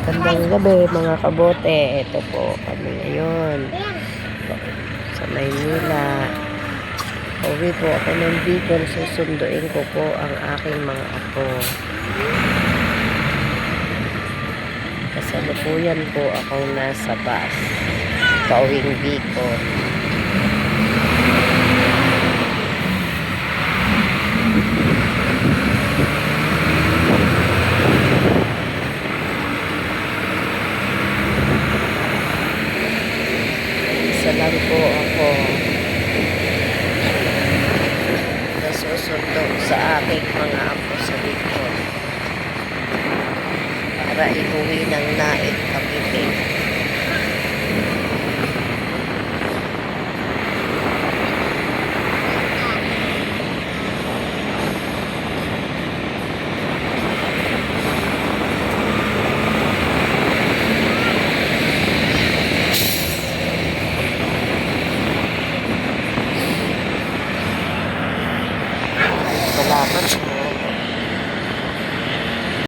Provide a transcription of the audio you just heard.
Gandang gabi mga kabote. Ito po kami ngayon sa Maynila. Uwi po ako ng Bicol. Susunduin ko po ang aking mga apo. Kasalukuyan po ako nasa bus pauwing Bicol. Isa lang po ako nasusundo sa aking mga apo sa Bicol para iuwi ng naik Cavite.